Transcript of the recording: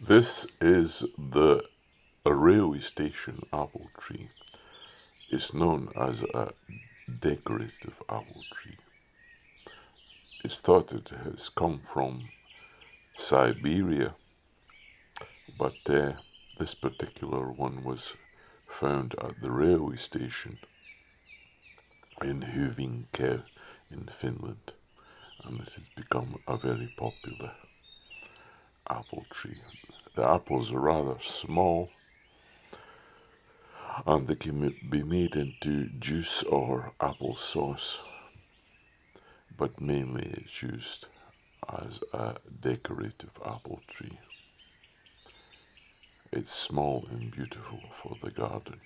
This is a railway station apple tree. It's known as a decorative apple tree. It's thought it has come from Siberia, but this particular one was found at the railway station in Hyvinkää in Finland, and it has become a very popular apple tree. The apples are rather small, and they can be made into juice or apple sauce, but mainly it's used as a decorative apple tree. It's small and beautiful for the garden.